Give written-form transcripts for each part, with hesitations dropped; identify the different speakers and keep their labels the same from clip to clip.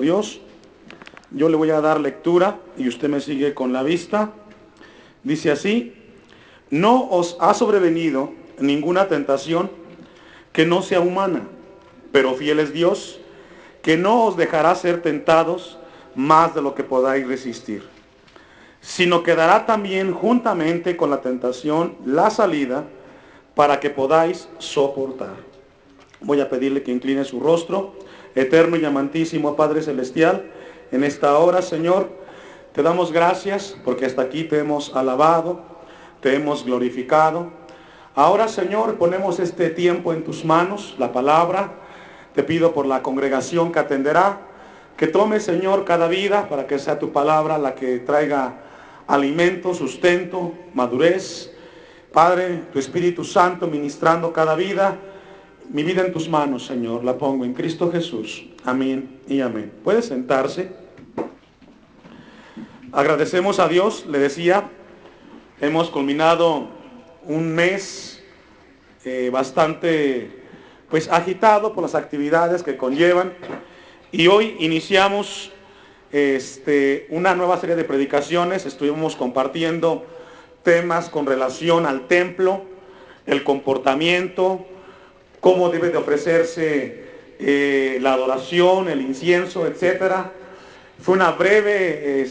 Speaker 1: Dios. Yo le voy a dar lectura y usted me sigue con la vista. Dice así: no os ha sobrevenido ninguna tentación que no sea humana, pero fiel es Dios, que no os dejará ser tentados más de lo que podáis resistir, sino que dará también juntamente con la tentación la salida para que podáis soportar. Voy a pedirle que incline su rostro. Eterno y amantísimo Padre Celestial, en esta hora, Señor, te damos gracias porque hasta aquí te hemos alabado, te hemos glorificado. Ahora, Señor, ponemos este tiempo en tus manos, la palabra. Te pido por la congregación que atenderá, que tome, Señor, cada vida para que sea tu palabra la que traiga alimento, sustento, madurez. Padre, tu Espíritu Santo ministrando cada vida. Mi vida en tus manos, Señor, la pongo en Cristo Jesús. Amén y amén. Puede sentarse. Agradecemos a Dios, le decía, hemos culminado un mes bastante agitado por las actividades que conllevan, y hoy iniciamos una nueva serie de predicaciones. Estuvimos compartiendo temas con relación al templo, el comportamiento, cómo debe de ofrecerse la adoración, el incienso, etcétera. Fue una breve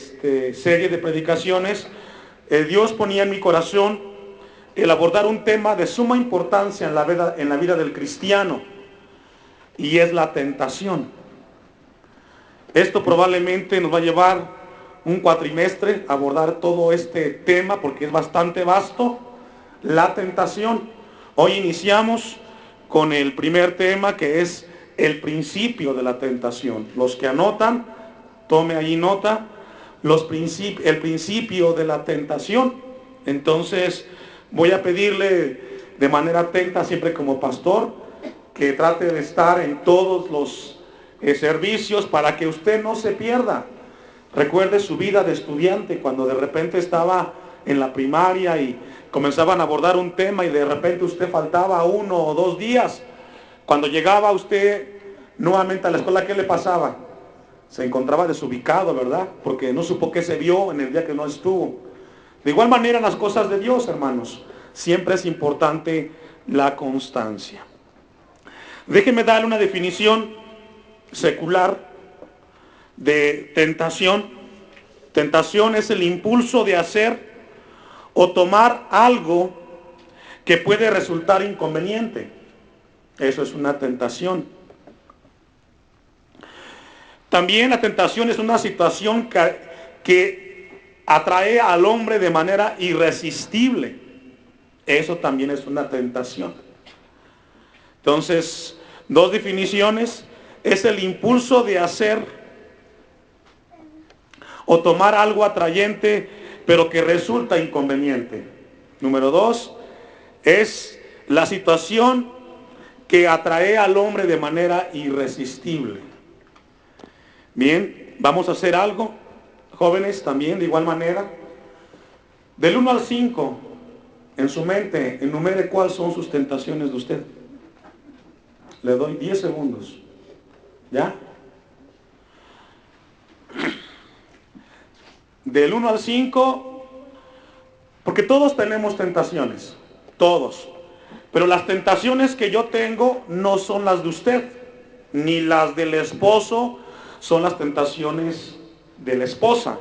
Speaker 1: serie de predicaciones. Dios ponía en mi corazón el abordar un tema de suma importancia en la vida del cristiano, y es la tentación. Esto probablemente nos va a llevar un cuatrimestre a abordar todo este tema porque es bastante vasto, la tentación. Hoy iniciamos con el primer tema, que es el principio de la tentación. Los que anotan, tome ahí nota, el principio de la tentación. Entonces voy a pedirle de manera atenta, siempre como pastor, que trate de estar en todos los servicios para que usted no se pierda. Recuerde su vida de estudiante, cuando de repente estaba en la primaria y comenzaban a abordar un tema y de repente usted faltaba 1 o 2 días. Cuando llegaba usted nuevamente a la escuela, ¿qué le pasaba? Se encontraba desubicado, ¿verdad? Porque no supo qué se vio en el día que no estuvo. De igual manera en las cosas de Dios, hermanos, siempre es importante la constancia. Déjeme darle una definición secular de tentación. Tentación es el impulso de hacer o tomar algo que puede resultar inconveniente. Eso es una tentación. También la tentación es una situación que atrae al hombre de manera irresistible. Eso también es una tentación. Entonces, 2 definiciones: es el impulso de hacer o tomar algo atrayente pero que resulta inconveniente. Número 2, es la situación que atrae al hombre de manera irresistible. Bien, vamos a hacer algo, jóvenes, también de igual manera. Del 1 al 5, en su mente, enumere cuáles son sus tentaciones de usted. Le doy 10 segundos. ¿Ya? Del 1 al 5, porque todos tenemos tentaciones, todos. Pero las tentaciones que yo tengo no son las de usted, ni las del esposo, son las tentaciones de la esposa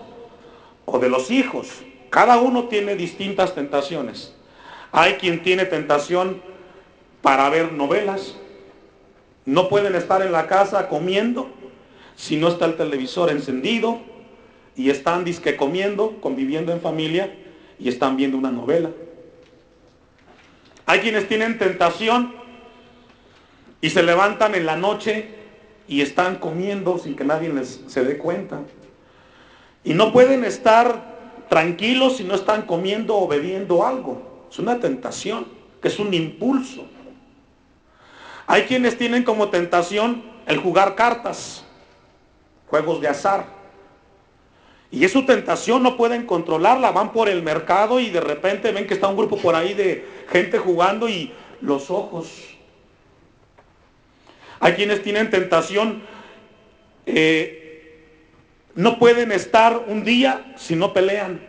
Speaker 1: o de los hijos. Cada uno tiene distintas tentaciones. Hay quien tiene tentación para ver novelas. No pueden estar en la casa comiendo si no está el televisor encendido, y están disque comiendo, conviviendo en familia, y están viendo una novela. Hay quienes tienen tentación y se levantan en la noche y están comiendo sin que nadie se dé cuenta. Y no pueden estar tranquilos si no están comiendo o bebiendo algo. Es una tentación, que es un impulso. Hay quienes tienen como tentación el jugar cartas, juegos de azar. Y es su tentación, no pueden controlarla. Van por el mercado y de repente ven que está un grupo por ahí de gente jugando y los ojos. Hay quienes tienen tentación No pueden estar un día si no pelean.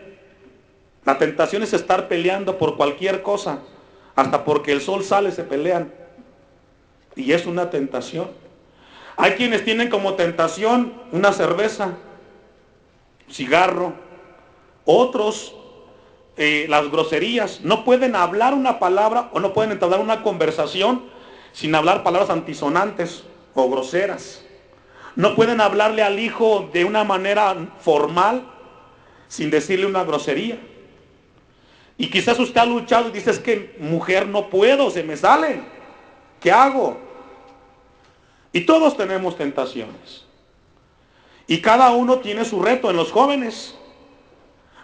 Speaker 1: La tentación es estar peleando por cualquier cosa. Hasta porque el sol sale se pelean. Y es una tentación. Hay quienes tienen como tentación una cerveza, cigarro. Otros, las groserías. No pueden hablar una palabra o no pueden entablar una conversación sin hablar palabras antisonantes o groseras. No pueden hablarle al hijo de una manera formal sin decirle una grosería. Y quizás usted ha luchado y dice, es que mujer no puedo, se me sale. ¿Qué hago? Y todos tenemos tentaciones. Y cada uno tiene su reto. En los jóvenes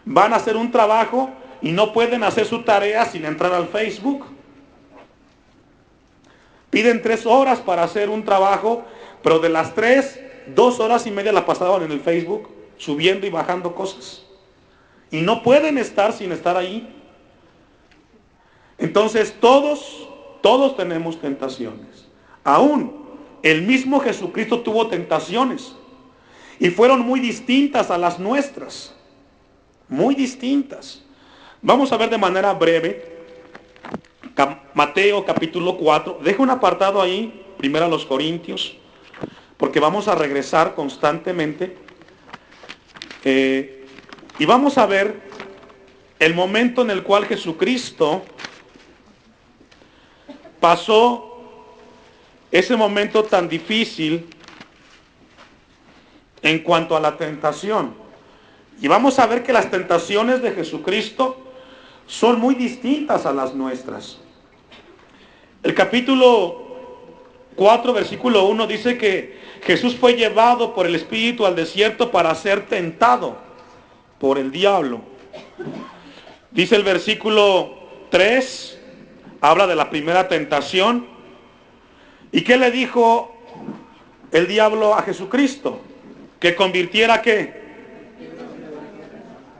Speaker 1: van a hacer un trabajo y no pueden hacer su tarea sin entrar al Facebook. Piden 3 horas para hacer un trabajo, pero de las 3, 2 horas y media la pasaban en el Facebook, subiendo y bajando cosas. Y no pueden estar sin estar ahí. Entonces todos tenemos tentaciones. Aún el mismo Jesucristo tuvo tentaciones. Y fueron muy distintas a las nuestras. Muy distintas. Vamos a ver de manera breve Mateo capítulo 4. Deja un apartado ahí, primero a los Corintios, porque vamos a regresar constantemente. Y vamos a ver el momento en el cual Jesucristo pasó ese momento tan difícil en cuanto a la tentación. Y vamos a ver que las tentaciones de Jesucristo son muy distintas a las nuestras. El capítulo 4, versículo 1 dice que Jesús fue llevado por el Espíritu al desierto para ser tentado por el diablo. Dice el versículo 3, habla de la primera tentación. ¿Y qué le dijo el diablo a Jesucristo? Que convirtiera ¿qué?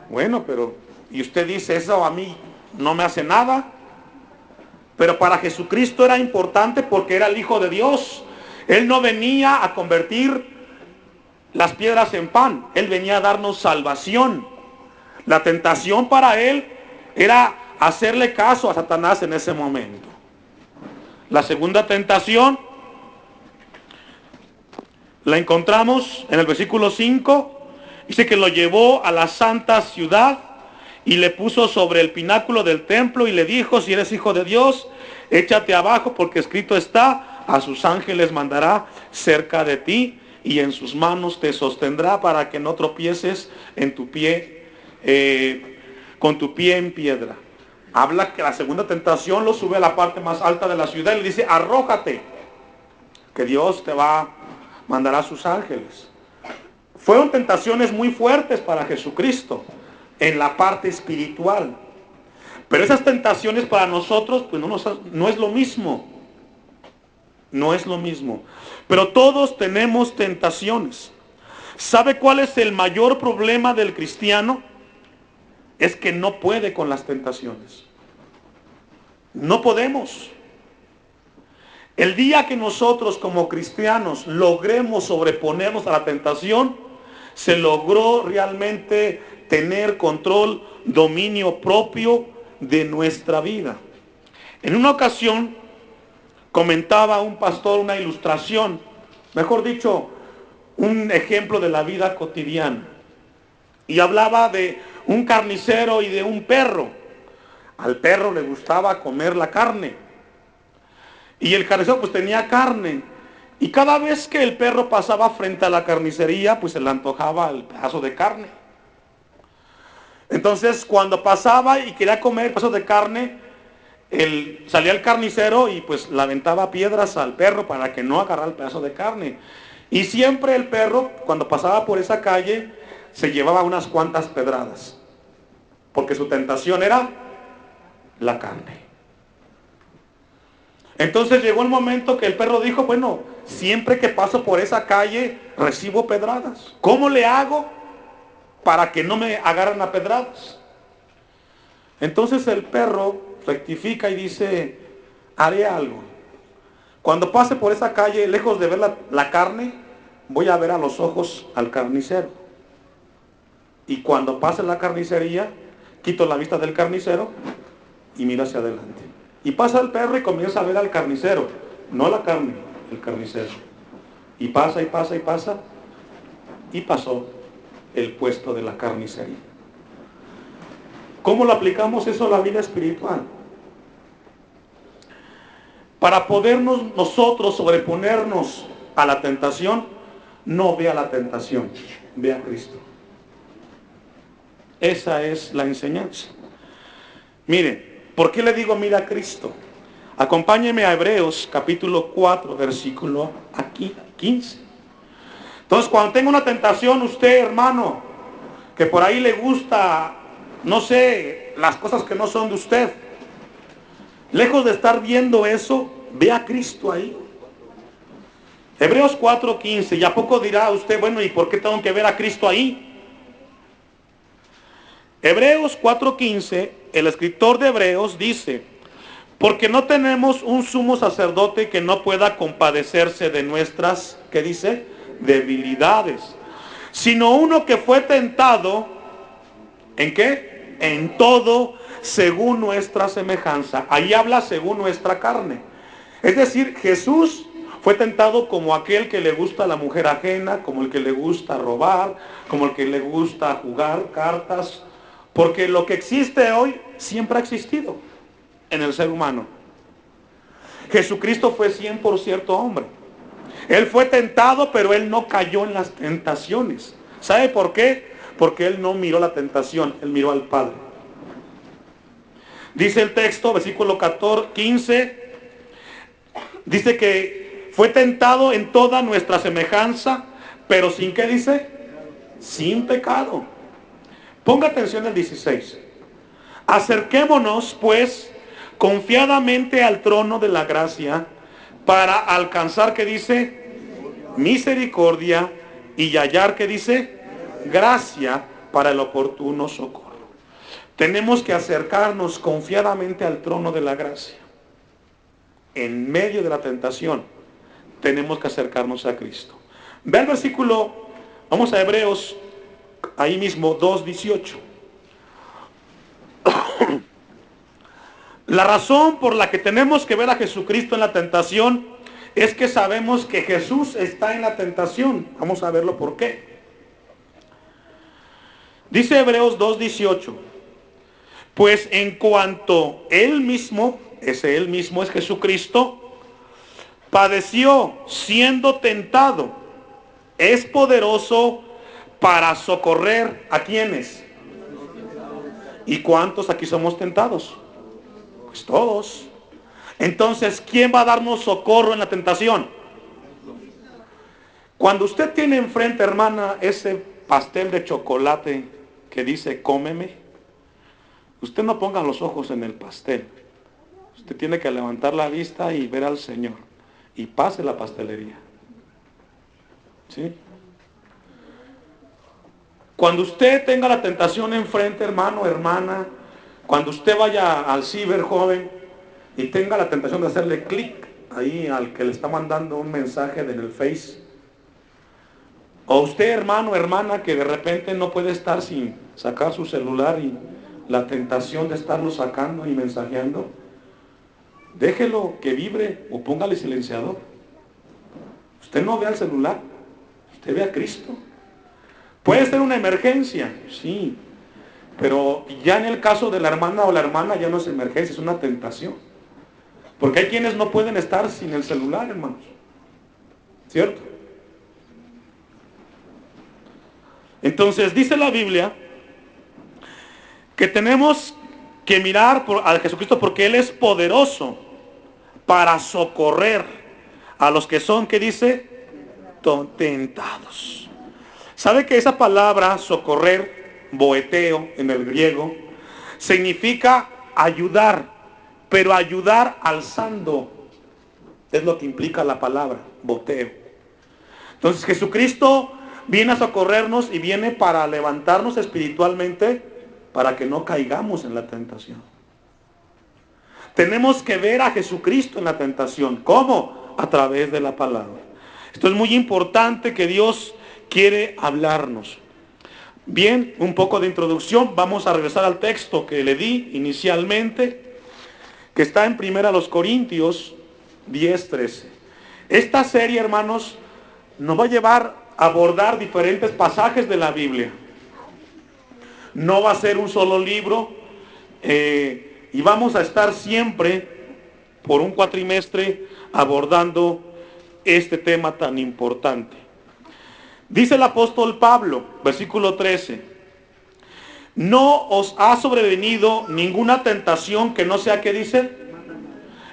Speaker 1: Bueno, pero, y usted dice, eso a mí no me hace nada. Pero para Jesucristo era importante porque era el Hijo de Dios. Él no venía a convertir las piedras en pan. Él venía a darnos salvación. La tentación para él era hacerle caso a Satanás en ese momento. La segunda tentación la encontramos en el versículo 5. Dice que lo llevó a la santa ciudad y le puso sobre el pináculo del templo y le dijo, si eres hijo de Dios, échate abajo porque escrito está, a sus ángeles mandará cerca de ti y en sus manos te sostendrá para que no tropieces en tu pie, con tu pie en piedra. Habla que la segunda tentación lo sube a la parte más alta de la ciudad y le dice, arrójate, que Dios te va a mandar a sus ángeles. Fueron tentaciones muy fuertes para Jesucristo en la parte espiritual. Pero esas tentaciones para nosotros pues no es lo mismo. No es lo mismo. Pero todos tenemos tentaciones. ¿Sabe cuál es el mayor problema del cristiano? Es que no puede con las tentaciones. No podemos. El día que nosotros como cristianos logremos sobreponernos a la tentación, se logró realmente tener control, dominio propio de nuestra vida. En una ocasión comentaba un pastor una ilustración, mejor dicho, un ejemplo de la vida cotidiana. Y hablaba de un carnicero y de un perro. Al perro le gustaba comer la carne. Y el carnicero pues tenía carne. Y cada vez que el perro pasaba frente a la carnicería, pues se le antojaba el pedazo de carne. Entonces, cuando pasaba y quería comer el pedazo de carne, salía el carnicero y pues le aventaba piedras al perro para que no agarrara el pedazo de carne. Y siempre el perro, cuando pasaba por esa calle, se llevaba unas cuantas pedradas. Porque su tentación era la carne. Entonces llegó el momento que el perro dijo, bueno, siempre que paso por esa calle recibo pedradas. ¿Cómo le hago para que no me agarren a pedradas? Entonces el perro rectifica y dice, haré algo. Cuando pase por esa calle, lejos de ver la carne, voy a ver a los ojos al carnicero. Y cuando pase la carnicería, quito la vista del carnicero y miro hacia adelante. Y pasa el perro y comienza a ver al carnicero, no la carne, el carnicero. Y pasa y pasa y pasa, y pasó el puesto de la carnicería. ¿Cómo lo aplicamos eso a la vida espiritual? Para podernos nosotros sobreponernos a la tentación, no ve a la tentación, ve a Cristo. Esa es la enseñanza. Mire, ¿por qué le digo mira a Cristo? Acompáñeme a Hebreos capítulo 4, versículo aquí, 15. Entonces, cuando tenga una tentación, usted, hermano, que por ahí le gusta, no sé, las cosas que no son de usted, lejos de estar viendo eso, ve a Cristo ahí. Hebreos 4:15, ¿y a poco dirá usted, bueno, ¿y por qué tengo que ver a Cristo ahí? Hebreos 4:15, el escritor de Hebreos dice, porque no tenemos un sumo sacerdote que no pueda compadecerse de nuestras, ¿qué dice? Debilidades, sino uno que fue tentado, ¿en qué? En todo según nuestra semejanza. Ahí habla según nuestra carne. Es decir, Jesús fue tentado como aquel que le gusta a la mujer ajena, como el que le gusta robar, como el que le gusta jugar cartas, porque lo que existe hoy siempre ha existido en el ser humano. Jesucristo fue 100% hombre. Él fue tentado, pero él no cayó en las tentaciones. ¿Sabe por qué? Porque él no miró la tentación, él miró al Padre. Dice el texto, versículo 15, dice que fue tentado en toda nuestra semejanza, pero sin, ¿qué dice? Sin pecado. Ponga atención al 16. Acerquémonos, pues, confiadamente al trono de la gracia, para alcanzar, ¿qué dice? Misericordia y hallar, ¿qué dice? Gracia para el oportuno socorro. Tenemos que acercarnos confiadamente al trono de la gracia. En medio de la tentación, tenemos que acercarnos a Cristo. Ve el versículo, vamos a Hebreos, ahí mismo, 2:18. La razón por la que tenemos que ver a Jesucristo en la tentación es que sabemos que Jesús está en la tentación. Vamos a verlo por qué. Dice Hebreos 2:18. Pues en cuanto Él mismo, ese Él mismo es Jesucristo, padeció siendo tentado, es poderoso para socorrer a quienes. ¿Y cuántos aquí somos tentados? Pues todos. Entonces, ¿quién va a darnos socorro en la tentación? Cuando usted tiene enfrente, hermana, ese pastel de chocolate que dice cómeme, usted no ponga los ojos en el pastel. Usted tiene que levantar la vista y ver al Señor. Y pase la pastelería. ¿Sí? Cuando usted tenga la tentación enfrente, hermano, hermana, cuando usted vaya al ciber, joven, y tenga la tentación de hacerle clic ahí al que le está mandando un mensaje en el Face, o usted, hermano, hermana, que de repente no puede estar sin sacar su celular y la tentación de estarlo sacando y mensajeando, déjelo que vibre o póngale silenciador. Usted no ve al celular, usted ve a Cristo. Puede ser una emergencia, sí, pero ya en el caso de la hermana o la hermana ya no es emergencia, es una tentación. Porque hay quienes no pueden estar sin el celular, hermanos. ¿Cierto? Entonces dice la Biblia que tenemos que mirar a Jesucristo porque Él es poderoso para socorrer a los que son, ¿qué dice? Tentados. ¿Sabe que esa palabra socorrer, boeteo en el griego, significa ayudar, pero ayudar alzando? Es lo que implica la palabra, boteo. Entonces Jesucristo viene a socorrernos y viene para levantarnos espiritualmente para que no caigamos en la tentación. Tenemos que ver a Jesucristo en la tentación. ¿Cómo? A través de la palabra. Esto es muy importante, que Dios quiere hablarnos. Bien, un poco de introducción. Vamos a regresar al texto que le di inicialmente, que está en 1 Corintios 10:13. Esta serie, hermanos, nos va a llevar a abordar diferentes pasajes de la Biblia. No va a ser un solo libro, y vamos a estar siempre por un cuatrimestre abordando este tema tan importante. Dice el apóstol Pablo, versículo 13: no os ha sobrevenido ninguna tentación que no sea, ¿qué dice?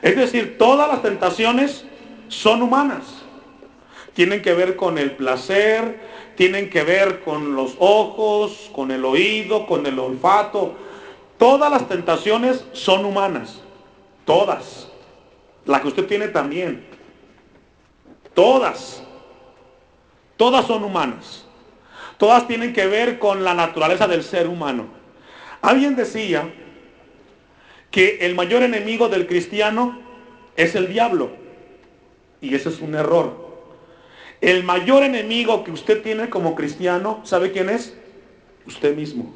Speaker 1: Es decir, todas las tentaciones son humanas. Tienen que ver con el placer, tienen que ver con los ojos, con el oído, con el olfato. Todas las tentaciones son humanas. Todas. La que usted tiene también. Todas. Todas son humanas. Todas tienen que ver con la naturaleza del ser humano. Alguien decía que el mayor enemigo del cristiano es el diablo. Y ese es un error. El mayor enemigo que usted tiene como cristiano, ¿sabe quién es? Usted mismo.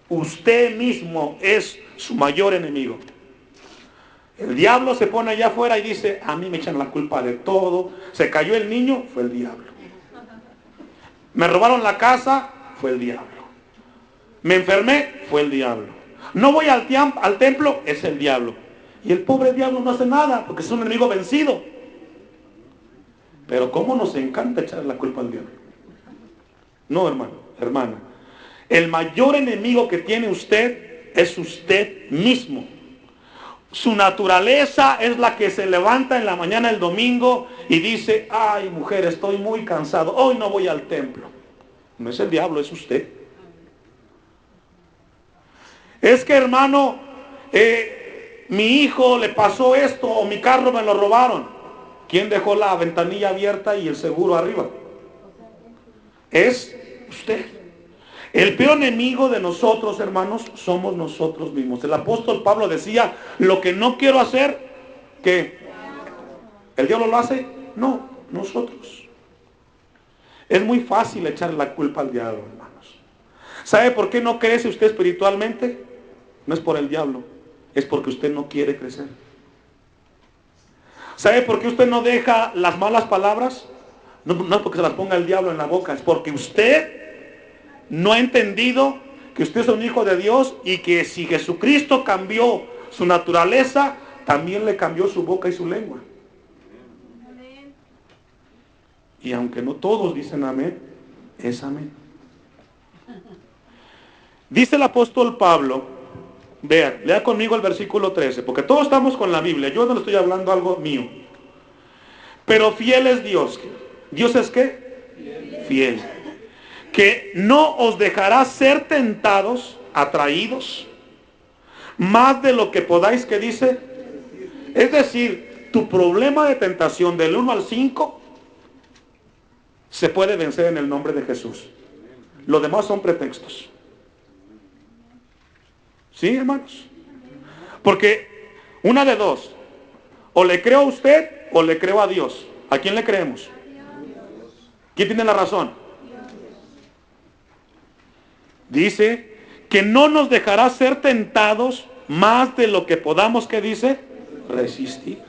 Speaker 1: Usted mismo es su mayor enemigo. El diablo se pone allá afuera y dice: a mí me echan la culpa de todo. Se cayó el niño, fue el diablo. Me robaron la casa, fue el diablo. Me enfermé, fue el diablo. No voy al templo, es el diablo. Y el pobre diablo no hace nada, porque es un enemigo vencido. Pero ¿cómo nos encanta echar la culpa al diablo? No, hermano, hermana. El mayor enemigo que tiene usted es usted mismo. Su naturaleza es la que se levanta en la mañana el domingo y dice: ay, mujer, estoy muy cansado, hoy no voy al templo. No es el diablo, es usted. Es que, hermano, mi hijo le pasó esto, o mi carro me lo robaron. ¿Quién dejó la ventanilla abierta y el seguro arriba? Es usted. El peor enemigo de nosotros, hermanos, somos nosotros mismos. El apóstol Pablo decía: lo que no quiero hacer, ¿qué? ¿El diablo lo hace? No, nosotros. Es muy fácil echarle la culpa al diablo, hermanos. ¿Sabe por qué no crece usted espiritualmente? No es por el diablo, es porque usted no quiere crecer. ¿Sabe por qué usted no deja las malas palabras? No es porque se las ponga el diablo en la boca, es porque usted no ha entendido que usted es un hijo de Dios, y que si Jesucristo cambió su naturaleza, también le cambió su boca y su lengua. Y aunque no todos dicen amén, es amén. Dice el apóstol Pablo, lea conmigo el versículo 13, porque todos estamos con la Biblia, yo no le estoy hablando algo mío. Pero fiel es Dios. ¿Dios es qué? Fiel. Que no os dejará ser tentados, atraídos, más de lo que podáis, que dice. Es decir, tu problema de tentación del 1 al 5 se puede vencer en el nombre de Jesús. Lo demás son pretextos. ¿Sí, hermanos? Porque una de dos: o le creo a usted o le creo a Dios. ¿A quién le creemos? ¿Quién tiene la razón? Dice que no nos dejará ser tentados más de lo que podamos, ¿qué dice? Resistir.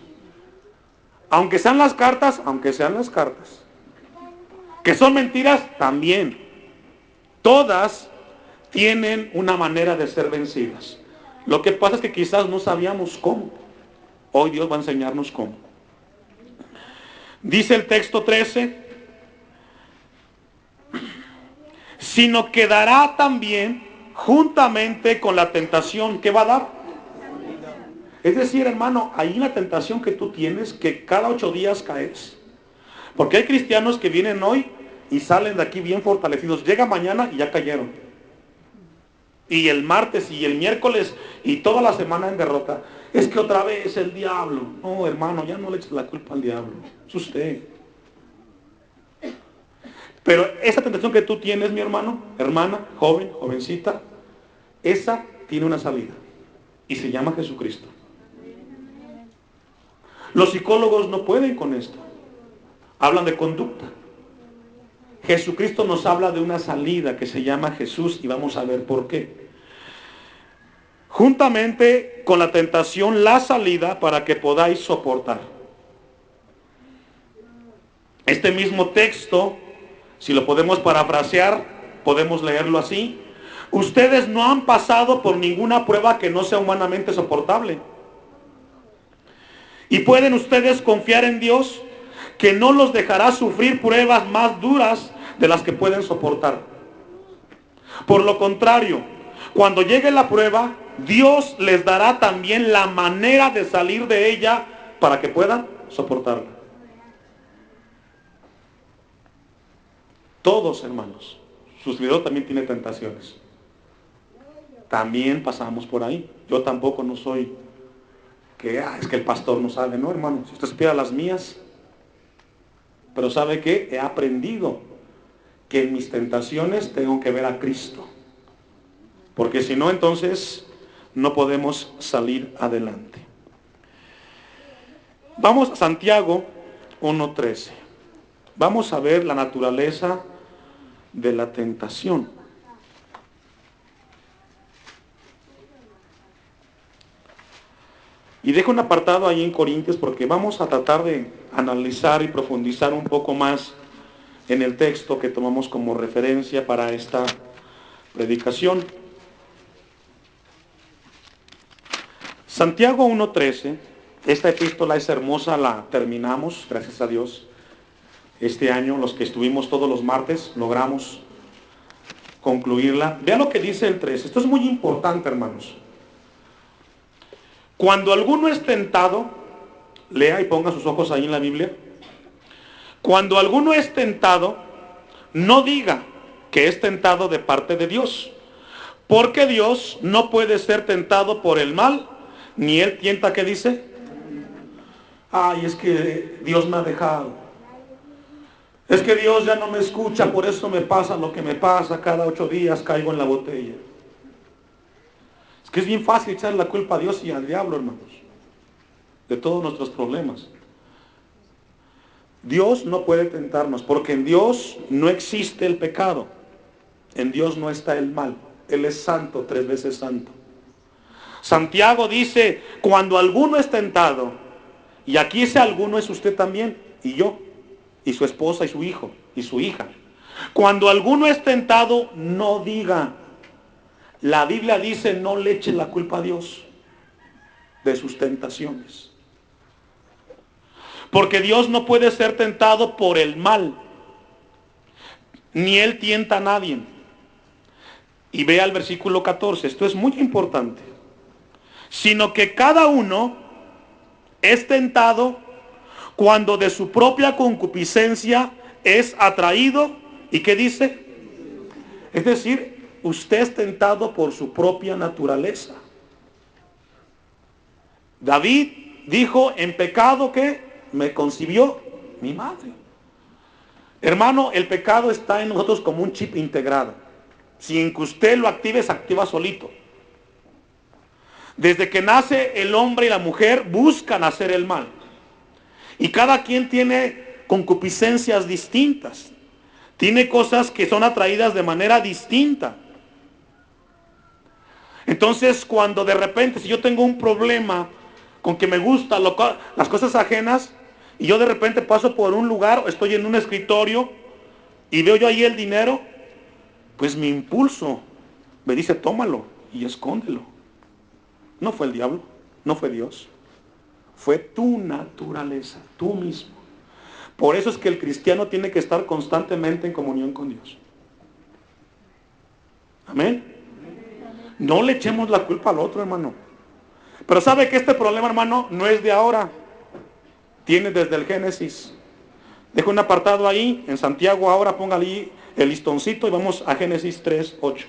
Speaker 1: Aunque sean las cartas, que son mentiras, también. Todas tienen una manera de ser vencidas. Lo que pasa es que quizás no sabíamos cómo. Hoy Dios va a enseñarnos cómo. Dice el texto 13: sino que dará también juntamente con la tentación. ¿Qué va a dar? Es decir, hermano, hay una tentación que tú tienes, que cada 8 días caes. Porque hay cristianos que vienen hoy y salen de aquí bien fortalecidos. Llega mañana y ya cayeron. Y el martes y el miércoles y toda la semana en derrota. Es que otra vez el diablo. No, hermano, ya no le eches la culpa al diablo. Es usted. Pero esa tentación que tú tienes, mi hermano, hermana, joven, jovencita, esa tiene una salida. Y se llama Jesucristo. Los psicólogos no pueden con esto. Hablan de conducta. Jesucristo nos habla de una salida que se llama Jesús y vamos a ver por qué. Juntamente con la tentación, la salida para que podáis soportar. Este mismo texto, si lo podemos parafrasear, podemos leerlo así. Ustedes no han pasado por ninguna prueba que no sea humanamente soportable. Y pueden ustedes confiar en Dios, que no los dejará sufrir pruebas más duras de las que pueden soportar. Por lo contrario, cuando llegue la prueba, Dios les dará también la manera de salir de ella para que puedan soportarla. Todos, hermanos, su servidor también tiene tentaciones. También pasamos por ahí. Yo tampoco no soy que es que el pastor no sabe, no, hermano. Si usted supiera las mías. Pero ¿sabe qué? He aprendido que en mis tentaciones tengo que ver a Cristo. Porque si no, entonces no podemos salir adelante. Vamos a Santiago 1:13. Vamos a ver la naturaleza de la tentación. Y dejo un apartado ahí en Corintios porque vamos a tratar de analizar y profundizar un poco más en el texto que tomamos como referencia para esta predicación. Santiago 1:13, esta epístola es hermosa, la terminamos, gracias a Dios. Este año, los que estuvimos todos los martes, logramos concluirla. Vean lo que dice el 13, esto es muy importante, hermanos. Cuando alguno es tentado, lea y ponga sus ojos ahí en la Biblia. Cuando alguno es tentado, no diga que es tentado de parte de Dios, porque Dios no puede ser tentado por el mal, ni él tienta, ¿qué dice? Ay, es que Dios me ha dejado. Es que Dios ya no me escucha, por eso me pasa lo que me pasa, cada 8 días caigo en la botella. Es que es bien fácil echar la culpa a Dios y al diablo, hermanos, de todos nuestros problemas. Dios no puede tentarnos, porque en Dios no existe el pecado. En Dios no está el mal. Él es santo, 3 veces santo. Santiago dice, cuando alguno es tentado, y aquí ese alguno es usted también, y yo, y su esposa, y su hijo, y su hija. Cuando alguno es tentado, no diga. La Biblia dice, no le eche la culpa a Dios de sus tentaciones. Porque Dios no puede ser tentado por el mal, ni Él tienta a nadie. Y vea el versículo 14, esto es muy importante. Sino que cada uno es tentado cuando de su propia concupiscencia es atraído. ¿Y qué dice? Es decir, usted es tentado por su propia naturaleza. David dijo, en pecado que me concibió mi madre. Hermano, el pecado está en nosotros como un chip integrado. Sin que usted lo active, se activa solito. Desde que nace el hombre y la mujer buscan hacer el mal. Y cada quien tiene concupiscencias distintas. Tiene cosas que son atraídas de manera distinta. Entonces, cuando de repente, si yo tengo un problema con que me gustan las cosas ajenas, y yo de repente paso por un lugar, o estoy en un escritorio, y veo yo ahí el dinero, pues mi impulso me dice, tómalo y escóndelo. No fue el diablo, no fue Dios. Fue tu naturaleza, tú mismo. Por eso es que el cristiano tiene que estar constantemente en comunión con Dios. Amén. No le echemos la culpa al otro, hermano. Pero sabe que este problema, hermano, no es de ahora. Tiene desde el Génesis. Dejo un apartado ahí, en Santiago ahora, póngale ahí el listoncito y vamos a Génesis 3:8.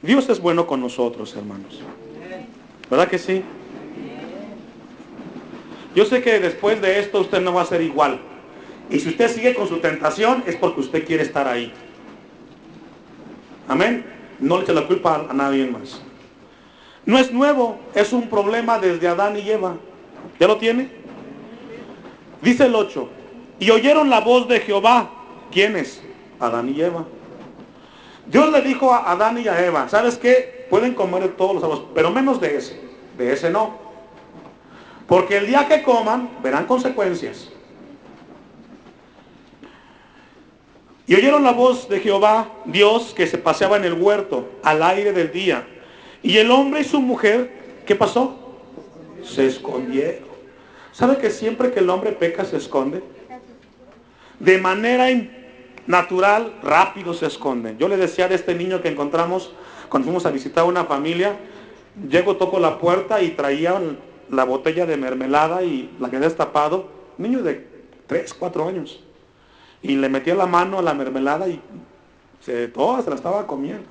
Speaker 1: Dios es bueno con nosotros, hermanos. ¿Verdad que sí? Yo sé que después de esto usted no va a ser igual. Y si usted sigue con su tentación es porque usted quiere estar ahí. Amén. No le eche la culpa a nadie más. No es nuevo, es un problema desde Adán y Eva. ¿Ya lo tiene? Dice el 8. Y oyeron la voz de Jehová. ¿Quiénes? Adán y Eva. Dios le dijo a Adán y a Eva, ¿sabes qué? Pueden comer de todos los árboles, pero menos de ese. De ese no. Porque el día que coman, verán consecuencias. Y oyeron la voz de Jehová, Dios, que se paseaba en el huerto, al aire del día. Y el hombre y su mujer, ¿qué pasó? Se escondieron. ¿Sabe que siempre que el hombre peca se esconde? De manera natural, rápido se esconden. Yo le decía a este niño que encontramos cuando fuimos a visitar una familia, llego, toco la puerta y traía la botella de mermelada y la que había destapado, niño de 3, 4 años. Y le metía la mano a la mermelada y toda se la estaba comiendo.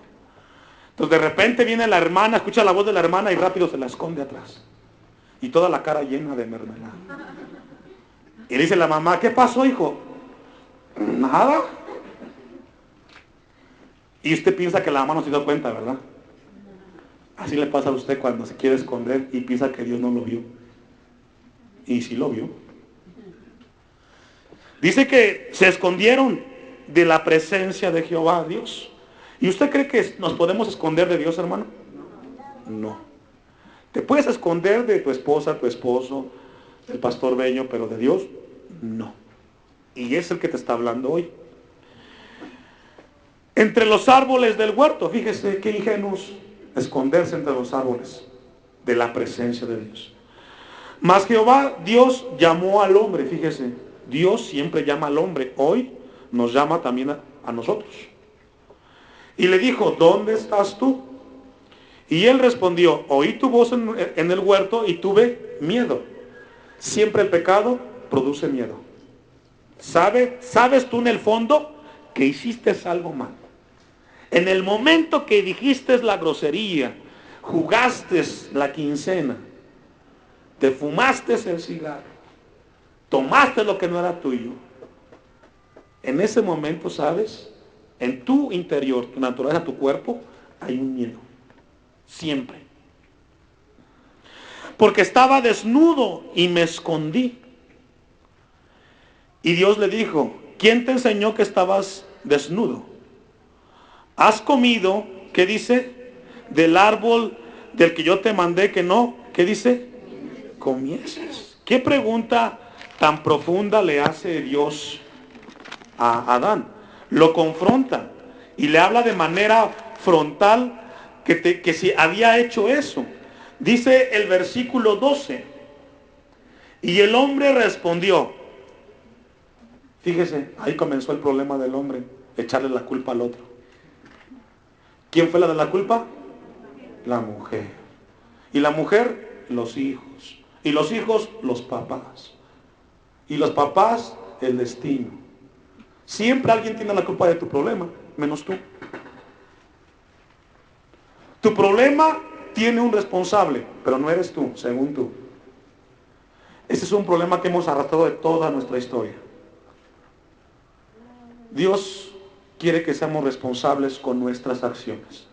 Speaker 1: Entonces de repente viene la hermana, escucha la voz de la hermana y rápido se la esconde atrás. Y toda la cara llena de mermelada. Y dice la mamá, ¿qué pasó, hijo? Nada. Y usted piensa que la mamá no se dio cuenta, ¿verdad? Así le pasa a usted cuando se quiere esconder y piensa que Dios no lo vio. Y sí lo vio. Dice que se escondieron de la presencia de Jehová, Dios. ¿Y usted cree que nos podemos esconder de Dios, hermano? No. Te puedes esconder de tu esposa, tu esposo, del pastor Beño, pero de Dios, no. Y es el que te está hablando hoy. Entre los árboles del huerto, fíjese qué ingenuos, esconderse entre los árboles de la presencia de Dios. Mas Jehová, Dios, llamó al hombre, fíjese, Dios siempre llama al hombre, hoy nos llama también a nosotros. Y le dijo, ¿dónde estás tú? Y él respondió, oí tu voz en el huerto y tuve miedo. Siempre el pecado produce miedo. ¿Sabes tú en el fondo que hiciste algo mal? En el momento que dijiste la grosería, jugaste la quincena, te fumaste el cigarro, tomaste lo que no era tuyo, en ese momento, ¿sabes? En tu interior, tu naturaleza, tu cuerpo, hay un miedo. Siempre. Porque estaba desnudo y me escondí. Y Dios le dijo, ¿quién te enseñó que estabas desnudo? ¿Has comido, qué dice? Del árbol del que yo te mandé que no, ¿qué dice? Comieses. ¿Qué pregunta tan profunda le hace Dios a Adán? Lo confronta y le habla de manera frontal que si había hecho eso. Dice el versículo 12, y el hombre respondió. Fíjese, ahí comenzó el problema del hombre, echarle la culpa al otro. ¿Quién fue la de la culpa? La mujer. Y la mujer, los hijos. Y los hijos, los papás. Y los papás, el destino. Siempre alguien tiene la culpa de tu problema, menos tú. Tu problema tiene un responsable, pero no eres tú, según tú. Ese es un problema que hemos arrastrado de toda nuestra historia. Dios quiere que seamos responsables con nuestras acciones.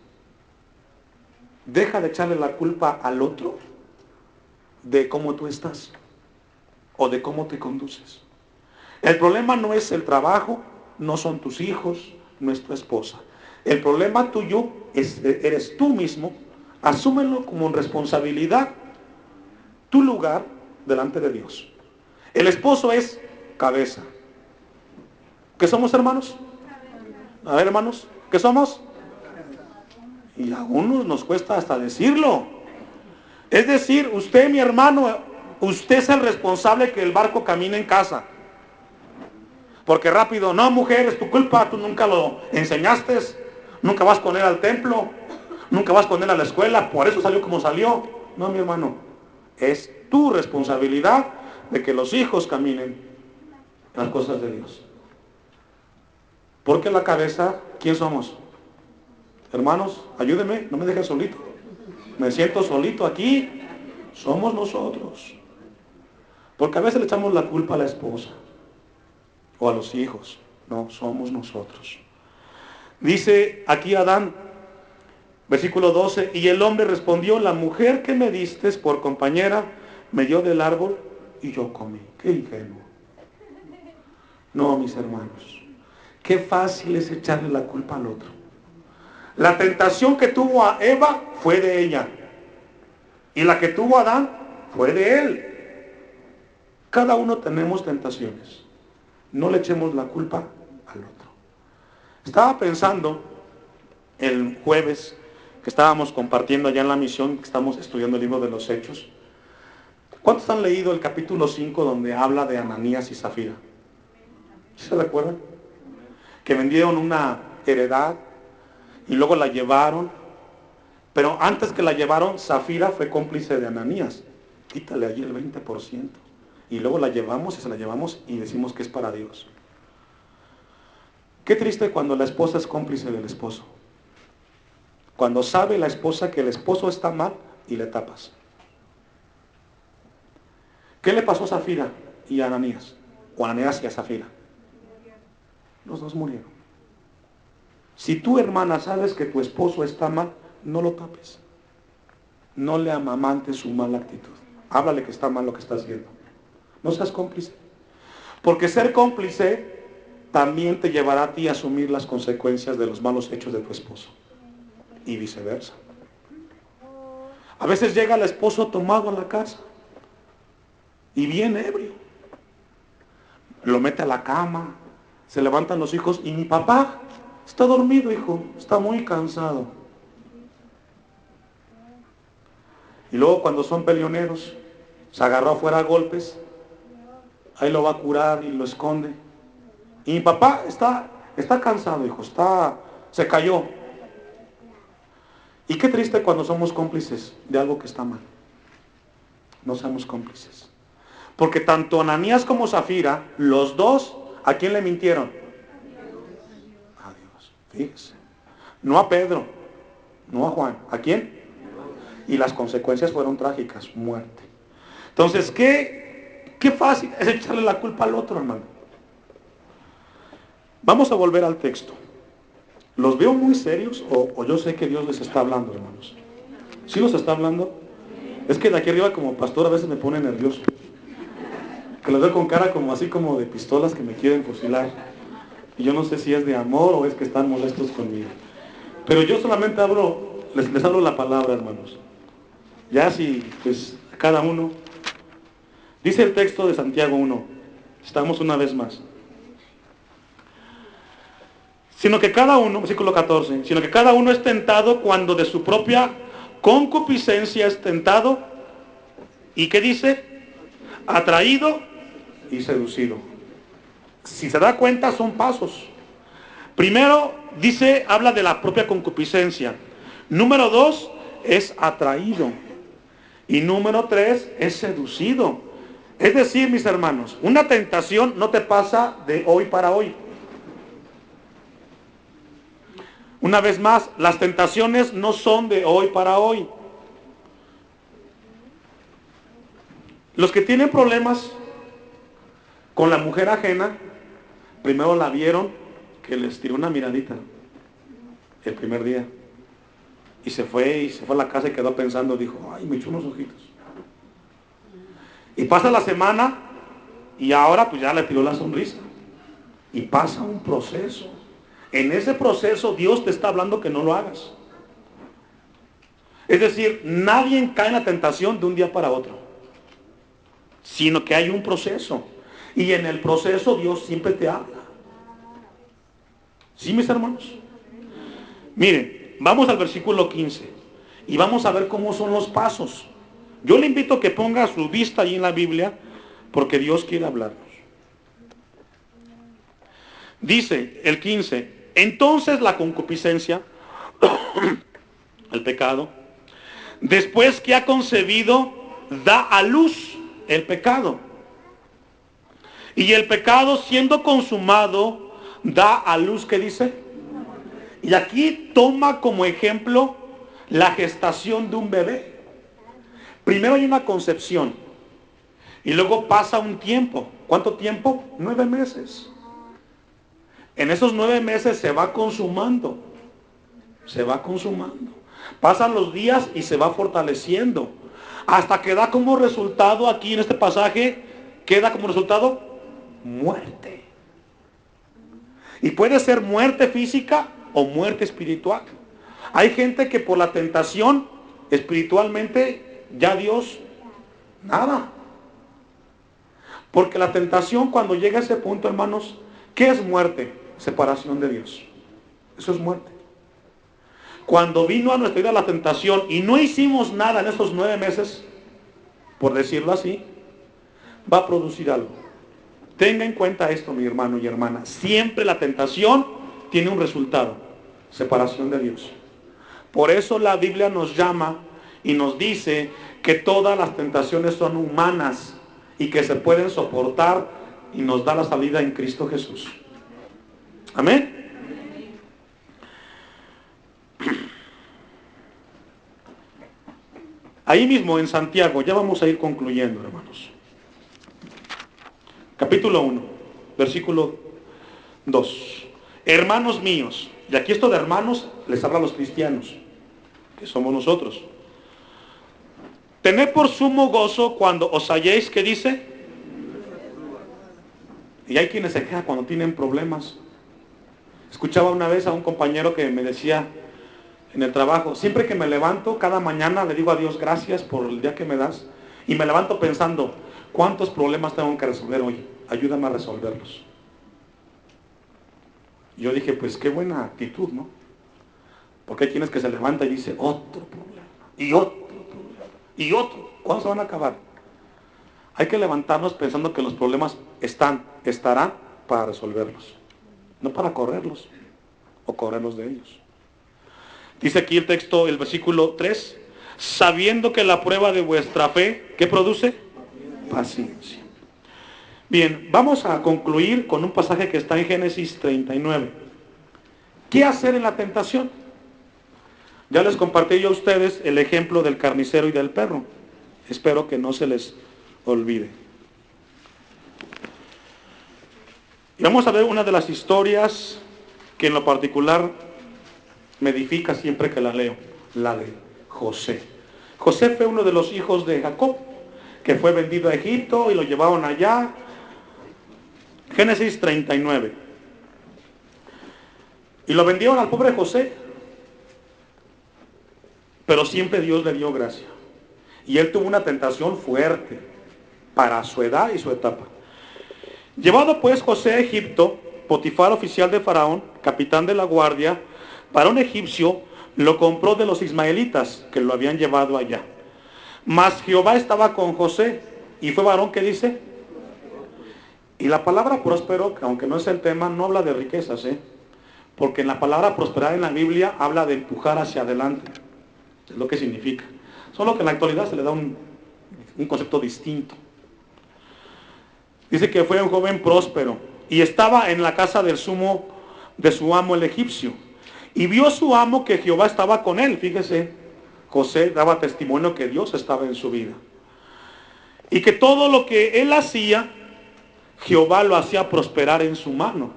Speaker 1: Deja de echarle la culpa al otro de cómo tú estás o de cómo te conduces. El problema no es el trabajo, no son tus hijos, no es tu esposa. El problema tuyo eres tú mismo. Asúmelo como responsabilidad, tu lugar delante de Dios. El esposo es cabeza. ¿Qué somos, hermanos? A ver, hermanos, ¿qué somos? Y a unos nos cuesta hasta decirlo. Es decir, usted, mi hermano, usted es el responsable que el barco camine en casa. Porque rápido, no, mujer, es tu culpa, tú nunca lo enseñaste, nunca vas con él al templo, nunca vas con él a la escuela, por eso salió como salió. No, mi hermano, es tu responsabilidad de que los hijos caminen en las cosas de Dios. Porque la cabeza, ¿quién somos? Hermanos, ayúdenme, no me dejen solito. Me siento solito aquí. Somos nosotros. Porque a veces le echamos la culpa a la esposa o a los hijos. No, somos nosotros. Dice aquí Adán, Versículo 12, y el hombre respondió, la mujer que me diste por compañera me dio del árbol y yo comí. Qué ingenuo. No, mis hermanos, qué fácil es echarle la culpa al otro. La tentación que tuvo a Eva fue de ella, y la que tuvo a Adán fue de él. Cada uno tenemos tentaciones. No le echemos la culpa al otro. Estaba pensando el jueves que estábamos compartiendo allá en la misión, que estamos estudiando el libro de los Hechos. ¿Cuántos han leído el capítulo 5 donde habla de Ananías y Zafira? ¿Se recuerdan? Que vendieron una heredad y luego la llevaron, pero antes que la llevaron, Zafira fue cómplice de Ananías. Quítale allí el 20%. Y luego la llevamos y se la llevamos y decimos que es para Dios. Qué triste cuando la esposa es cómplice del esposo. Cuando sabe la esposa que el esposo está mal y le tapas. ¿Qué le pasó a Zafira y a Ananías? O a Ananías y a Zafira. Los dos murieron. Si tú, hermana, sabes que tu esposo está mal, no lo tapes. No le amamantes su mala actitud. Háblale que está mal lo que está haciendo. No seas cómplice. Porque ser cómplice también te llevará a ti a asumir las consecuencias de los malos hechos de tu esposo. Y viceversa. A veces llega el esposo tomado a la casa y viene ebrio. Lo mete a la cama, se levantan los hijos y mi papá está dormido, hijo, está muy cansado. Y luego cuando son peleoneros, se agarró afuera a golpes, ahí lo va a curar y lo esconde. Y mi papá está cansado, hijo, se cayó. Y qué triste cuando somos cómplices de algo que está mal. No seamos cómplices. Porque tanto Ananías como Zafira, los dos, ¿a quién le mintieron? A Dios. Fíjese. No a Pedro, no a Juan. ¿A quién? Y las consecuencias fueron trágicas, muerte. Entonces, qué fácil es echarle la culpa al otro, hermano. Vamos a volver al texto. ¿Los veo muy serios o yo sé que Dios les está hablando, hermanos? ¿Sí los está hablando? Es que de aquí arriba como pastor a veces me pone nervioso. Que los veo con cara como así como de pistolas que me quieren fusilar. Y yo no sé si es de amor o es que están molestos conmigo. Pero yo solamente les hablo la palabra, hermanos. Ya si, pues, cada uno. Dice el texto de Santiago 1. Estamos una vez más. Sino que cada uno, versículo 14, sino que cada uno es tentado cuando de su propia concupiscencia es tentado. ¿Y qué dice? Atraído y seducido. Si se da cuenta, son pasos. Primero, dice, habla de la propia concupiscencia. Número 2, es atraído. Y número 3, es seducido. Es decir, mis hermanos, una tentación no te pasa de hoy para hoy. Una vez más, las tentaciones no son de hoy para hoy. Los que tienen problemas con la mujer ajena, primero la vieron que les tiró una miradita el primer día. Y se fue a la casa y quedó pensando, dijo, ay, me echó unos ojitos. Y pasa la semana y ahora pues ya le tiró la sonrisa. Y pasa un proceso. En ese proceso Dios te está hablando que no lo hagas. Es decir, nadie cae en la tentación de un día para otro, sino que hay un proceso. Y en el proceso Dios siempre te habla. ¿Sí, mis hermanos? Miren, vamos al versículo 15 y vamos a ver cómo son los pasos. Yo le invito a que ponga su vista ahí en la Biblia, porque Dios quiere hablarnos. Dice el 15, entonces la concupiscencia, el pecado, después que ha concebido, da a luz el pecado. Y el pecado, siendo consumado, da a luz, ¿qué dice? Y aquí toma como ejemplo la gestación de un bebé. Primero hay una concepción y luego pasa un tiempo. ¿Cuánto tiempo? 9 meses. En esos 9 meses se va consumando. Se va consumando. Pasan los días y se va fortaleciendo. Hasta que da como resultado, aquí en este pasaje, ¿qué da como resultado? Muerte. Y puede ser muerte física o muerte espiritual. Hay gente que por la tentación, espiritualmente, ya Dios, nada. Porque la tentación, cuando llega a ese punto, hermanos, ¿qué es muerte? Separación de Dios. Eso es muerte. Cuando vino a nuestra vida la tentación y no hicimos nada en esos 9 meses, por decirlo así, va a producir algo. Tenga en cuenta esto, mi hermano y hermana. Siempre la tentación tiene un resultado: separación de Dios. Por eso la Biblia nos llama y nos dice que todas las tentaciones son humanas y que se pueden soportar, y nos da la salida en Cristo Jesús. Amén. Ahí mismo en Santiago, ya vamos a ir concluyendo, hermanos. Capítulo 1, versículo 2. Hermanos míos, y aquí esto de hermanos les habla a los cristianos, que somos nosotros. Tened por sumo gozo cuando os halléis, ¿qué dice? Y hay quienes se quejan cuando tienen problemas. Escuchaba una vez a un compañero que me decía en el trabajo: siempre que me levanto, cada mañana le digo a Dios gracias por el día que me das, y me levanto pensando, ¿cuántos problemas tengo que resolver hoy? Ayúdame a resolverlos. Yo dije, pues qué buena actitud, ¿no? Porque hay quienes que se levantan y dicen, otro problema, y otro problema, y otro. ¿Cuándo se van a acabar? Hay que levantarnos pensando que los problemas estarán para resolverlos, no para correrlos o correrlos de ellos. Dice aquí el texto, el versículo 3, sabiendo que la prueba de vuestra fe, ¿qué produce? Paciencia. Bien, vamos a concluir con un pasaje que está en Génesis 39. ¿Qué hacer en la tentación? Ya les compartí yo a ustedes el ejemplo del carnicero y del perro. Espero que no se les olvide. Y vamos a ver una de las historias que en lo particular me edifica siempre que la leo, la de José. José fue uno de los hijos de Jacob, que fue vendido a Egipto y lo llevaron allá. Génesis 39. Y lo vendieron al pobre José, pero siempre Dios le dio gracia. Y él tuvo una tentación fuerte para su edad y su etapa. Llevado pues José a Egipto, Potifar, oficial de Faraón, capitán de la guardia, varón egipcio, lo compró de los ismaelitas que lo habían llevado allá. Mas Jehová estaba con José, y fue varón, ¿qué dice? Y la palabra próspero, aunque no es el tema, no habla de riquezas, porque en la palabra prosperar en la Biblia habla de empujar hacia adelante. Es lo que significa. Solo que en la actualidad se le da un concepto distinto. Dice que fue un joven próspero y estaba en la casa de su amo el egipcio. Y vio su amo que Jehová estaba con él. Fíjese, José daba testimonio que Dios estaba en su vida. Y que todo lo que él hacía, Jehová lo hacía prosperar en su mano.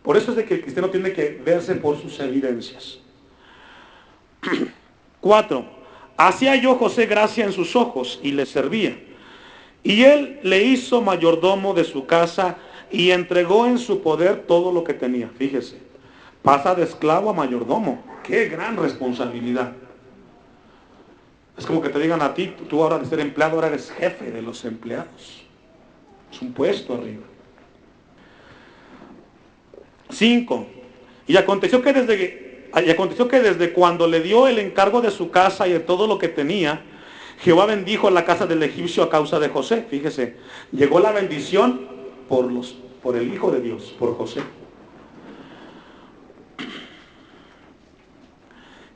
Speaker 1: Por eso es de que el cristiano tiene que verse por sus evidencias. 4. Hacía yo José gracia en sus ojos y le servía. Y él le hizo mayordomo de su casa y entregó en su poder todo lo que tenía. Fíjese, pasa de esclavo a mayordomo. ¡Qué gran responsabilidad! Es como que te digan a ti, tú ahora de ser empleado, ahora eres jefe de los empleados. Es un puesto arriba. 5. Y aconteció que desde cuando le dio el encargo de su casa y de todo lo que tenía, Jehová bendijo la casa del egipcio a causa de José. Fíjese, llegó la bendición por el Hijo de Dios, por José.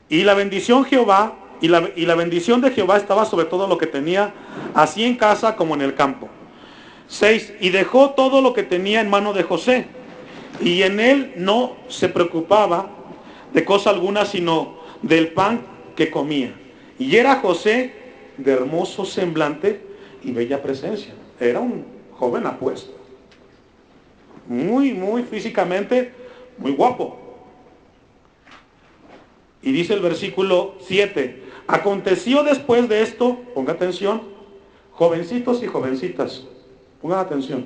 Speaker 1: Y la bendición de Jehová estaba sobre todo lo que tenía, así en casa como en el campo. 6. Y dejó todo lo que tenía en mano de José, y en él no se preocupaba de cosa alguna, sino del pan que comía. Y era José de hermoso semblante y bella presencia. Era un joven apuesto, muy físicamente, muy guapo. Y dice el versículo 7, aconteció después de esto, ponga atención, jovencitos y jovencitas, pongan atención.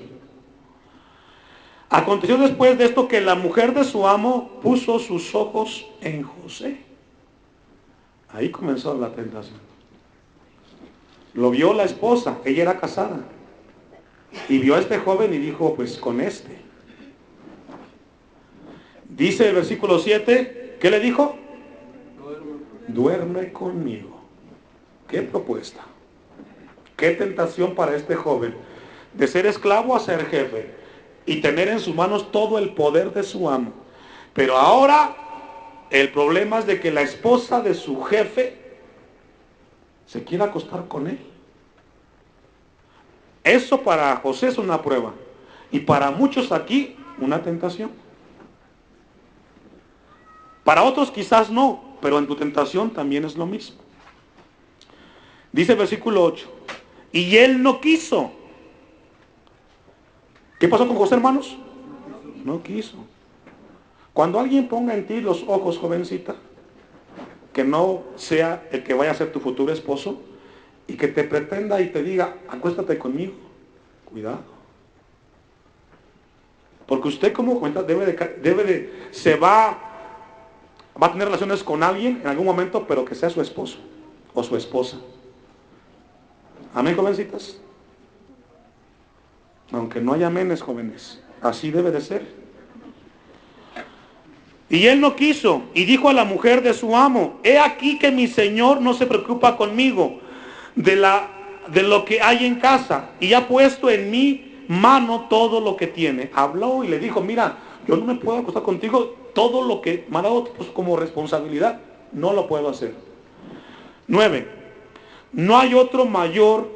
Speaker 1: Aconteció después de esto que la mujer de su amo puso sus ojos en José. Ahí comenzó la tentación. Lo vio la esposa, ella era casada. Y vio a este joven y dijo, pues con este. Dice el versículo 7, ¿qué le dijo? Duerme conmigo. ¿Qué propuesta? ¿Qué tentación para este joven? De ser esclavo a ser jefe y tener en sus manos todo el poder de su amo. Pero ahora el problema es de que la esposa de su jefe se quiere acostar con él. Eso para José es una prueba. Y para muchos aquí, una tentación. Para otros quizás no, pero en tu tentación también es lo mismo. Dice el versículo 8, y él no quiso. ¿Qué pasó con José, hermanos? No quiso. Cuando alguien ponga en ti los ojos, jovencita, que no sea el que vaya a ser tu futuro esposo, y que te pretenda y te diga, acuéstate conmigo, cuidado. Porque usted como cuenta se va a tener relaciones con alguien en algún momento, pero que sea su esposo o su esposa. Amén, jovencitas. Aunque no haya amenes, jóvenes, así debe de ser. Y él no quiso, y dijo a la mujer de su amo, he aquí que mi señor no se preocupa conmigo de lo que hay en casa, y ha puesto en mi mano todo lo que tiene. Habló y le dijo, mira, yo no me puedo acostar contigo, todo lo que me ha dado pues, como responsabilidad, no lo puedo hacer. 9. No hay otro mayor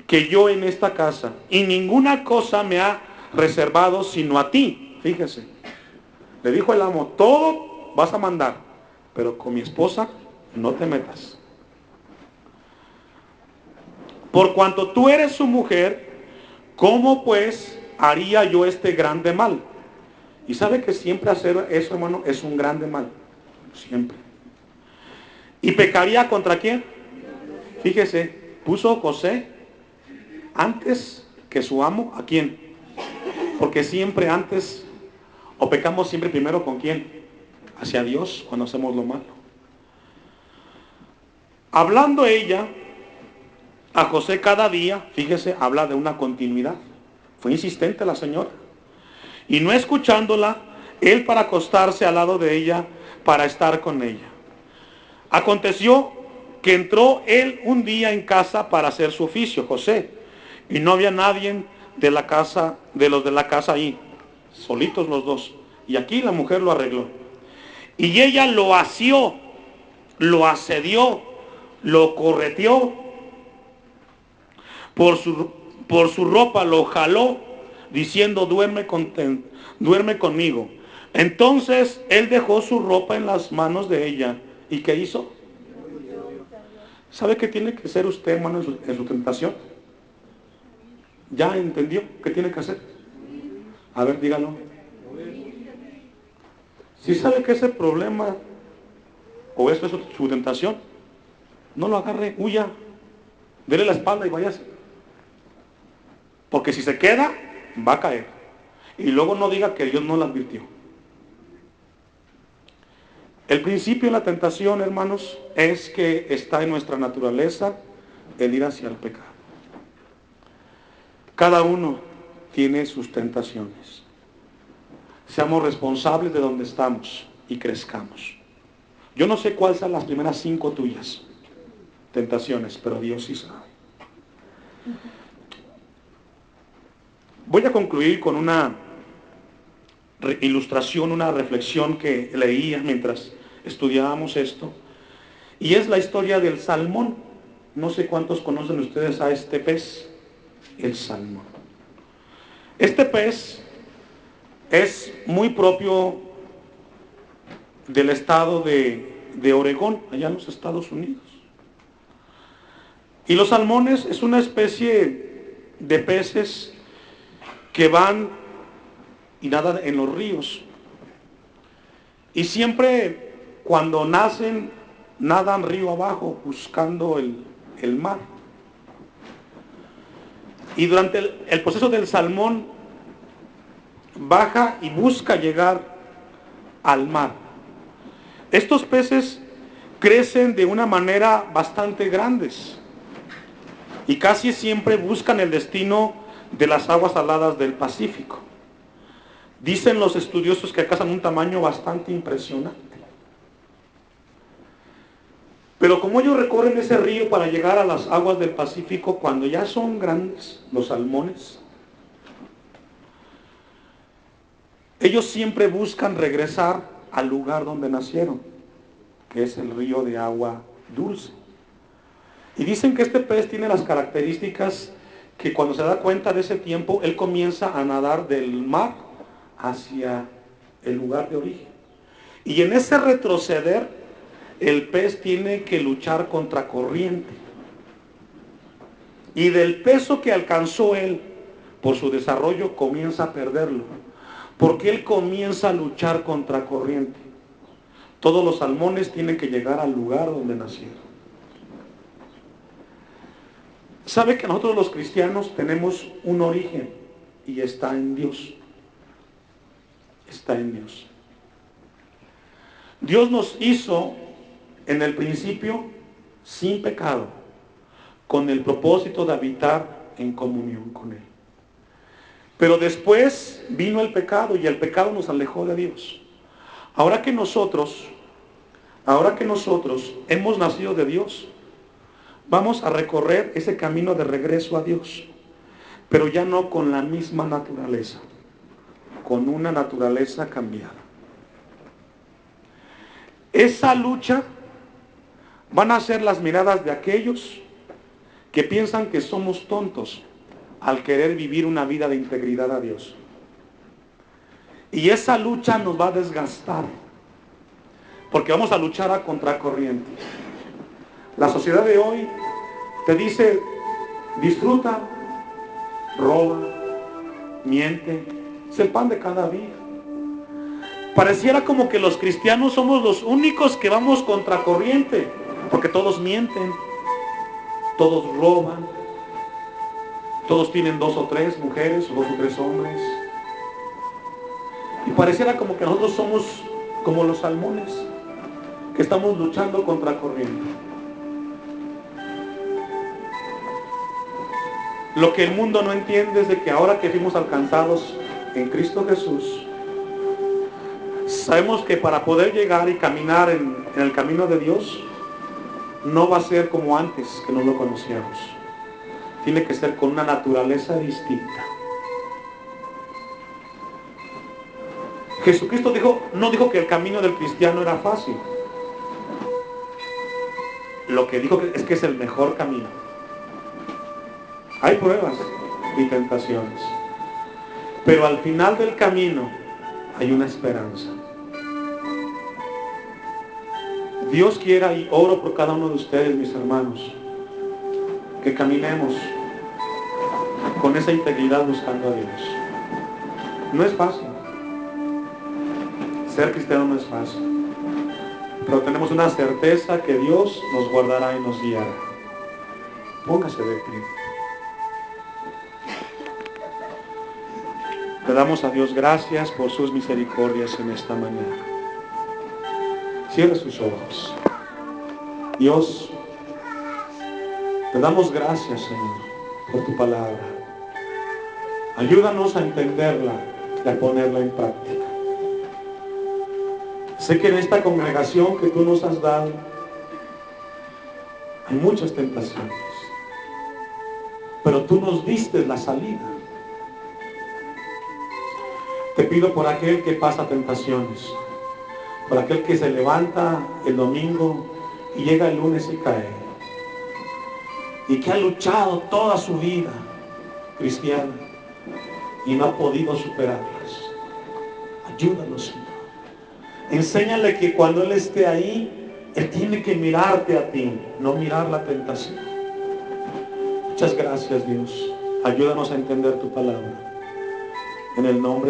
Speaker 1: que yo en esta casa, y ninguna cosa me ha reservado sino a ti. Fíjese, le dijo el amo, todo vas a mandar, pero con mi esposa no te metas. Por cuanto tú eres su mujer, ¿cómo pues haría yo este grande mal? Y sabe que siempre hacer eso, hermano, es un grande mal. Siempre. ¿Y pecaría contra quién? Fíjese, puso José antes que su amo, ¿a quién? Porque siempre antes, o pecamos siempre primero ¿con quién? Hacia Dios cuando hacemos lo malo. Hablando ella a José cada día, fíjese, habla de una continuidad. Fue insistente la señora. Y no escuchándola, él para acostarse al lado de ella, para estar con ella. Aconteció que entró él un día en casa para hacer su oficio, José, y no había nadie de la casa, de los de la casa ahí, solitos los dos. Y aquí la mujer lo arregló. Y ella lo asió, lo asedió, lo correteó, por su ropa lo jaló, diciendo, duerme conmigo. Entonces él dejó su ropa en las manos de ella. ¿Y qué hizo? ¿Sabe qué tiene que hacer usted, hermano, en su tentación? ¿Ya entendió qué tiene que hacer? A ver, dígalo. Si sabe que ese problema o eso es su tentación, no lo agarre, huya, dele la espalda y váyase. Porque si se queda, va a caer. Y luego no diga que Dios no la advirtió. El principio de la tentación, hermanos, es que está en nuestra naturaleza el ir hacia el pecado. Cada uno tiene sus tentaciones. Seamos responsables de donde estamos y crezcamos. Yo no sé cuáles son las primeras 5 tuyas tentaciones, pero Dios sí sabe. Voy a concluir con una ilustración, una reflexión que leía mientras estudiábamos esto, y es la historia del salmón. No sé cuántos conocen ustedes a este pez, el salmón. Este pez es muy propio del estado de Oregón, allá en los Estados Unidos. Y los salmones es una especie de peces que van y nadan en los ríos. Y siempre cuando nacen, nadan río abajo buscando el mar. Y durante el proceso del salmón, baja y busca llegar al mar. Estos peces crecen de una manera bastante grandes y casi siempre buscan el destino de las aguas saladas del Pacífico. Dicen los estudiosos que alcanzan un tamaño bastante impresionante. Pero como ellos recorren ese río para llegar a las aguas del Pacífico, cuando ya son grandes los salmones, ellos siempre buscan regresar al lugar donde nacieron, que es el río de agua dulce. Y dicen que este pez tiene las características que cuando se da cuenta de ese tiempo, él comienza a nadar del mar hacia el lugar de origen. Y en ese retroceder, el pez tiene que luchar contra corriente. Y del peso que alcanzó él por su desarrollo, comienza a perderlo. Porque él comienza a luchar contra corriente. Todos los salmones tienen que llegar al lugar donde nacieron. ¿Sabe que nosotros los cristianos tenemos un origen? Y está en Dios. Está en Dios. Dios nos hizo en el principio sin pecado, con el propósito de habitar en comunión con Él. Pero después vino el pecado y el pecado nos alejó de Dios. Ahora que nosotros hemos nacido de Dios, vamos a recorrer ese camino de regreso a Dios, pero ya no con la misma naturaleza, con una naturaleza cambiada. Esa lucha van a ser las miradas de aquellos que piensan que somos tontos al querer vivir una vida de integridad a Dios. Y esa lucha nos va a desgastar, porque vamos a luchar a contracorriente. La sociedad de hoy te dice, disfruta, roba, miente, es el pan de cada día. Pareciera como que los cristianos somos los únicos que vamos contracorriente, porque todos mienten, todos roban, todos tienen 2 o 3 mujeres o 2 o 3 hombres. Y pareciera como que nosotros somos como los salmones, que estamos luchando contra corriente. Lo que el mundo no entiende es de que ahora que fuimos alcanzados en Cristo Jesús, sabemos que para poder llegar y caminar en el camino de Dios, no va a ser como antes que no lo conocíamos. Tiene que ser con una naturaleza distinta. Jesucristo no dijo que el camino del cristiano era fácil. Lo que dijo es que es el mejor camino. Hay pruebas y tentaciones, pero al final del camino hay una esperanza. Dios quiera, y oro por cada uno de ustedes, mis hermanos, que caminemos con esa integridad buscando a Dios. No es fácil. Ser cristiano no es fácil. Pero tenemos una certeza que Dios nos guardará y nos guiará. Póngase de pie. Le damos a Dios gracias por sus misericordias en esta mañana. Cierre sus ojos. Dios, te damos gracias, Señor, por tu palabra. Ayúdanos a entenderla y a ponerla en práctica. Sé que en esta congregación que tú nos has dado hay muchas tentaciones, pero tú nos diste la salida. Te pido por aquel que pasa tentaciones, por aquel que se levanta el domingo y llega el lunes y cae, y que ha luchado toda su vida cristiana y no ha podido superarlas. Ayúdanos, Señor. Enséñale que cuando Él esté ahí, Él tiene que mirarte a ti, no mirar la tentación. Muchas gracias, Dios. Ayúdanos a entender tu palabra. En el nombre de